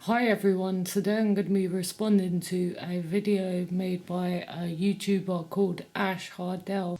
Hi everyone, today I'm going to be responding to a video made by a YouTuber called Hardell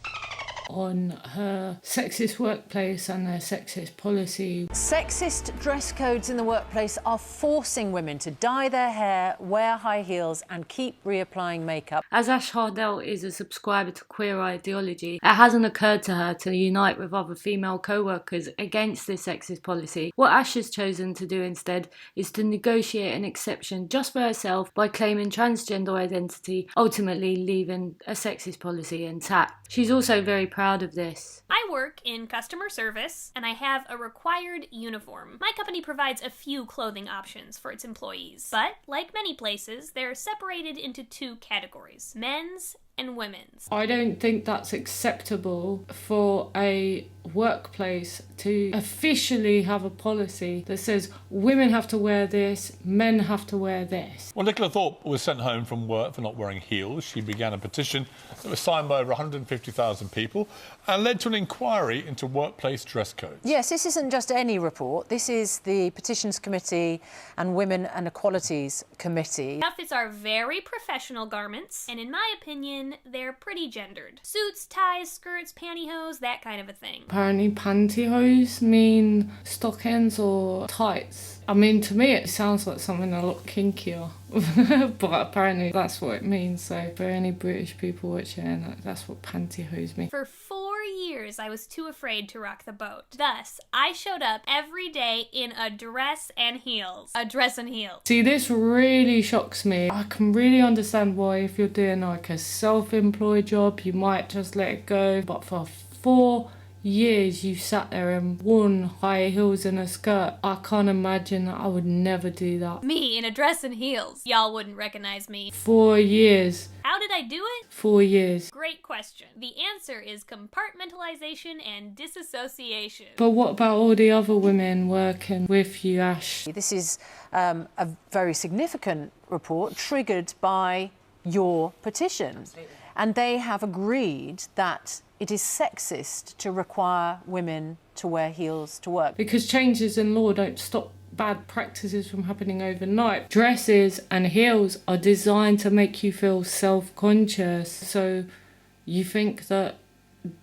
on her sexist workplace and their sexist policy. Sexist dress codes in the workplace are forcing women to dye their hair, wear high heels and keep reapplying makeup. As Hardell is a subscriber to queer ideology, it hasn't occurred to her to unite with other female co-workers against this sexist policy. What Ash has chosen to do instead is to negotiate an exception just for herself by claiming transgender identity, ultimately leaving a sexist policy intact. She's also very proud of this. I work in customer service and I have a required uniform. My company provides a few clothing options for its employees, but like many places, they're separated into two categories: men's and women's. I don't think that's acceptable for a workplace to officially have a policy that says women have to wear this, men have to wear this. Well, Nicola Thorpe was sent home from work for not wearing heels. She began a petition that was signed by over 150,000 people and led to an inquiry into workplace dress codes. Yes, this isn't just any report. This is the Petitions Committee and Women and Equalities Committee. Outfits are very professional garments, and in my opinion, they're pretty gendered. Suits, ties, skirts, pantyhose, that kind of a thing. Apparently pantyhose mean stockings or tights. I mean, to me it sounds like something a lot kinkier, but apparently that's what it means. So for any British people watching, that's what pantyhose means. For 4 years, I was too afraid to rock the boat. Thus, I showed up every day in a dress and heels. A dress and heels. See, this really shocks me. I can really understand why if you're doing like a self-employed job, you might just let it go. But for 4 years you sat there and worn high heels and a skirt. I can't imagine that. I would never do that. Me in a dress and heels. Y'all wouldn't recognize me. 4 years. How did I do it? 4 years. Great question. The answer is compartmentalization and disassociation. But what about all the other women working with you, Ash? This is a very significant report triggered by your petition. Absolutely. And they have agreed that it is sexist to require women to wear heels to work. Because changes in law don't stop bad practices from happening overnight. Dresses and heels are designed to make you feel self-conscious. So you think that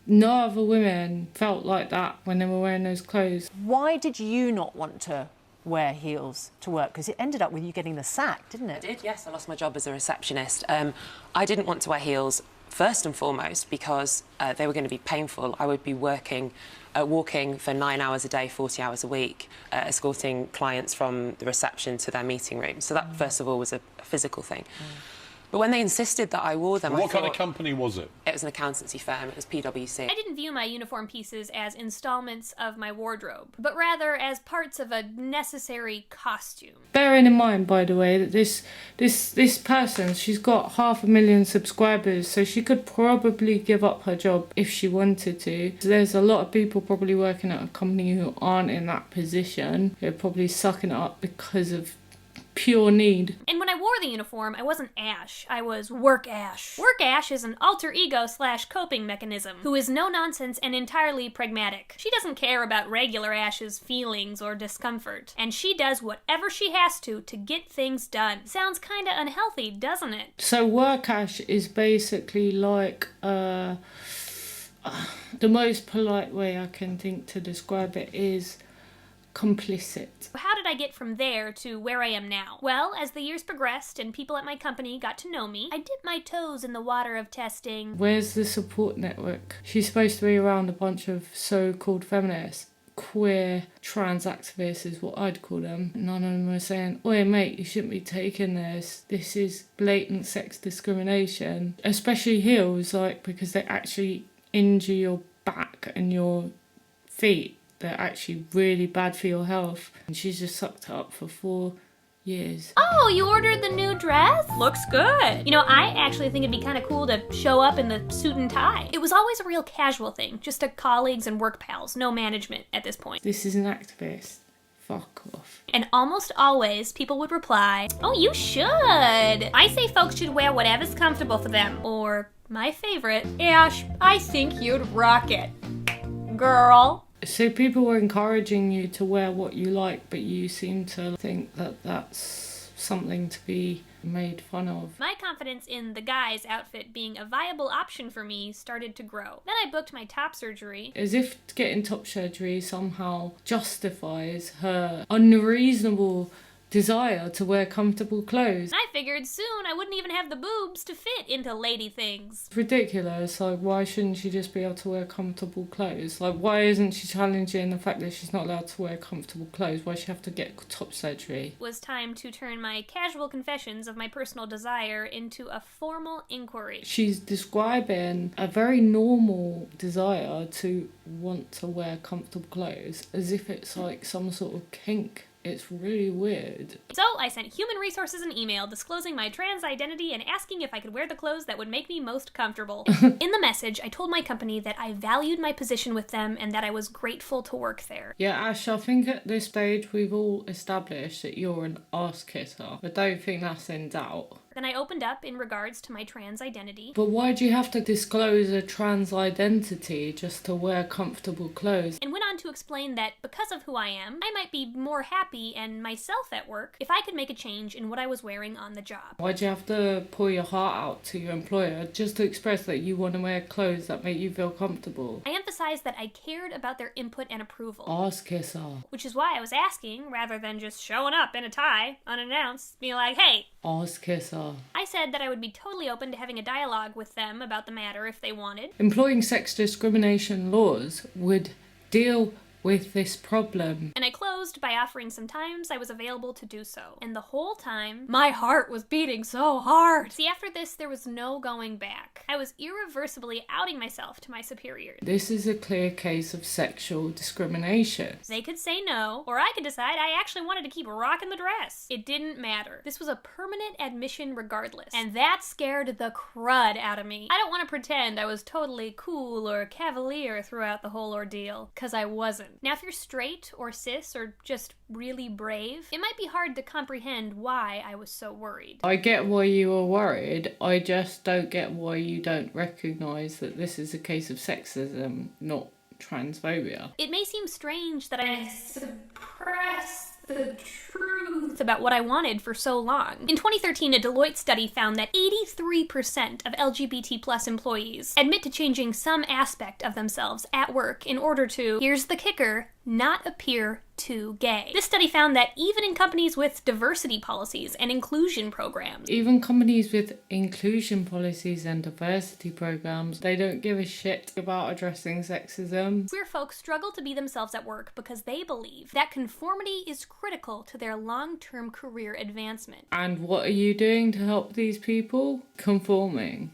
no other women felt like that when they were wearing those clothes? Why did you not want to wear heels to work? Because it ended up with you getting the sack, didn't it? I did, yes. I lost my job as a receptionist. I didn't want to wear heels first and foremost because they were going to be painful. I would be walking for 9 hours a day, 40 hours a week, escorting clients from the reception to their meeting room. So that, first of all, was a physical thing. But when they insisted that I wore them, What kind of company was it? It was an accountancy firm. It was PwC. I didn't view my uniform pieces as installments of my wardrobe, but rather as parts of a necessary costume. Bearing in mind, by the way, that this person, she's got 500,000 subscribers, so she could probably give up her job if she wanted to. So there's a lot of people probably working at a company who aren't in that position. They're probably sucking it up because of pure need. And when I wore the uniform, I wasn't Ash. I was Work Ash. Work Ash is an alter ego / coping mechanism who is no nonsense and entirely pragmatic. She doesn't care about regular Ash's feelings or discomfort, and she does whatever she has to get things done. Sounds kinda unhealthy, doesn't it? So Work Ash is basically like the most polite way I can think to describe it is complicit. How did I get from there to where I am now? Well, as the years progressed and people at my company got to know me, I dipped my toes in the water of testing. Where's the support network? She's supposed to be around a bunch of so-called feminists. Queer trans activists is what I'd call them. None of them are saying, "Oi mate, you shouldn't be taking this. This is blatant sex discrimination." Especially heels, like, because they actually injure your back and your feet. They're actually really bad for your health. And she's just sucked it up for 4 years. Oh, you ordered the new dress? Looks good. You know, I actually think it'd be kind of cool to show up in the suit and tie. It was always a real casual thing, just to colleagues and work pals, no management at this point. This is an activist. Fuck off. And almost always, people would reply, "Oh, you should. I say folks should wear whatever's comfortable for them." Or, my favorite, "Ash, I think you'd rock it. Girl." So people were encouraging you to wear what you like, but you seem to think that that's something to be made fun of. My confidence in the guy's outfit being a viable option for me started to grow. Then I booked my top surgery. As if getting top surgery somehow justifies her unreasonable desire to wear comfortable clothes. I figured soon I wouldn't even have the boobs to fit into lady things. It's ridiculous. Like, why shouldn't she just be able to wear comfortable clothes? Like, why isn't she challenging the fact that she's not allowed to wear comfortable clothes? Why does she have to get top surgery? It was time to turn my casual confessions of my personal desire into a formal inquiry. She's describing a very normal desire to want to wear comfortable clothes as if it's like some sort of kink. It's really weird. So I sent Human Resources an email disclosing my trans identity and asking if I could wear the clothes that would make me most comfortable. In the message, I told my company that I valued my position with them and that I was grateful to work there. Yeah, Ash, I think at this stage we've all established that you're an arse kisser. I don't think that's in doubt. Then I opened up in regards to my trans identity. But why do you have to disclose a trans identity just to wear comfortable clothes? And went on to explain that because of who I am, I might be more happy and myself at work if I could make a change in what I was wearing on the job. Why do you have to pour your heart out to your employer just to express that you want to wear clothes that make you feel comfortable? I emphasized that I cared about their input and approval. Arse kisser. Which is why I was asking, rather than just showing up in a tie, unannounced, being like, hey. Arse kisser. I said that I would be totally open to having a dialogue with them about the matter if they wanted. Employing sex discrimination laws would deal with this problem. And I closed by offering some times I was available to do so. And the whole time, my heart was beating so hard. See, after this, there was no going back. I was irreversibly outing myself to my superiors. This is a clear case of sexual discrimination. They could say no, or I could decide I actually wanted to keep rocking the dress. It didn't matter. This was a permanent admission regardless. And that scared the crud out of me. I don't want to pretend I was totally cool or cavalier throughout the whole ordeal, because I wasn't. Now, if you're straight or cis or just really brave, it might be hard to comprehend why I was so worried. I get why you were worried. I just don't get why you don't recognise that this is a case of sexism, not transphobia. It may seem strange that I suppressed the truth about what I wanted for so long. In 2013, a Deloitte study found that 83% of LGBT+ employees admit to changing some aspect of themselves at work in order to, here's the kicker, not appear too gay. This study found that even in companies with diversity policies and inclusion programs, even companies with inclusion policies and diversity programs, they don't give a shit about addressing sexism. queer folks struggle to be themselves at work because they believe that conformity is critical to their long-term career advancement. And what are you doing to help these people? Conforming.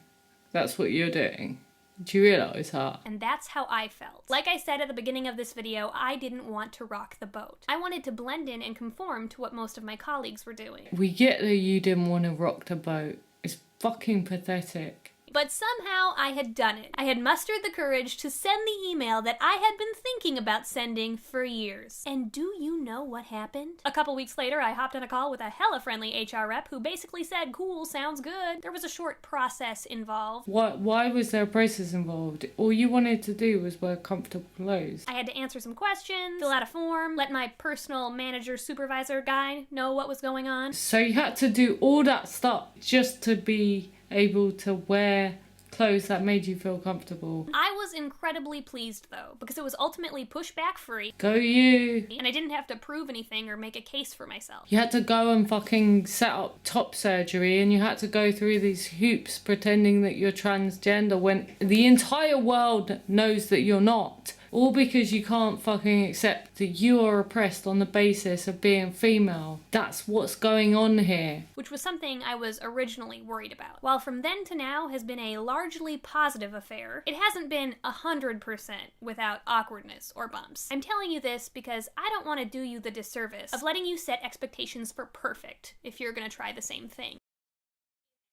That's what you're doing. Do you realise that? And that's how I felt. Like I said at the beginning of this video, I didn't want to rock the boat. I wanted to blend in and conform to what most of my colleagues were doing. We get that you didn't want to rock the boat. It's fucking pathetic. But somehow I had done it. I had mustered the courage to send the email that I had been thinking about sending for years. And do you know what happened? A couple weeks later, I hopped on a call with a hella friendly HR rep who basically said, cool, sounds good. There was a short process involved. Why was there a process involved? All you wanted to do was wear comfortable clothes. I had to answer some questions, fill out a form, let my personal manager supervisor guy know what was going on. So you had to do all that stuff just to be able to wear clothes that made you feel comfortable. I was incredibly pleased though, because it was ultimately pushback free. Go you! And I didn't have to prove anything or make a case for myself. You had to go and fucking set up top surgery and you had to go through these hoops pretending that you're transgender when the entire world knows that you're not. All because you can't fucking accept that you are oppressed on the basis of being female. That's what's going on here. Which was something I was originally worried about. While from then to now has been a largely positive affair, it hasn't been 100% without awkwardness or bumps. I'm telling you this because I don't want to do you the disservice of letting you set expectations for perfect if you're gonna try the same thing.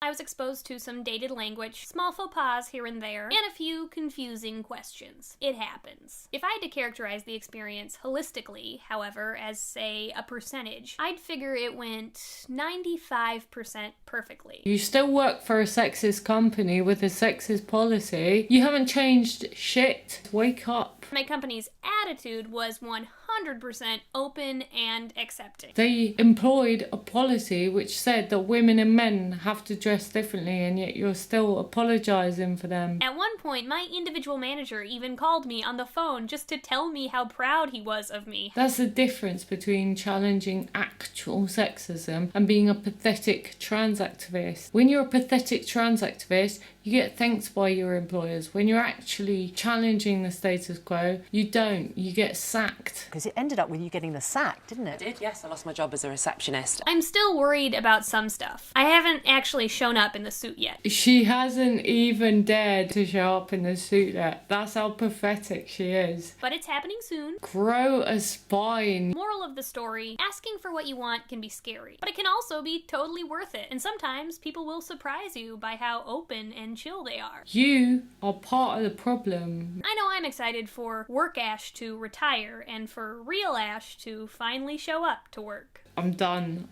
I was exposed to some dated language, small faux pas here and there, and a few confusing questions. It happens. If I had to characterize the experience holistically, however, as, say, a percentage, I'd figure it went 95% perfectly. You still work for a sexist company with a sexist policy. You haven't changed shit. Wake up. My company's attitude was 100% 100% open and accepting. They employed a policy which said that women and men have to dress differently, and yet you're still apologising for them. At one point, my individual manager even called me on the phone just to tell me how proud he was of me. That's the difference between challenging actual sexism and being a pathetic trans activist. When you're a pathetic trans activist, you get thanked by your employers. When you're actually challenging the status quo, you don't. You get sacked. Because it ended up with you getting the sack, didn't it? I did, yes. I lost my job as a receptionist. I'm still worried about some stuff. I haven't actually shown up in the suit yet. She hasn't even dared to show up in the suit yet. That's how pathetic she is. But it's happening soon. Grow a spine. Moral of the story, asking for what you want can be scary, but it can also be totally worth it. And sometimes people will surprise you by how open and chill they are. You are part of the problem. I know I'm excited for work Ash to retire and for real Ash to finally show up to work. I'm done.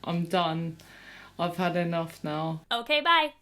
I've had enough now. Okay, bye.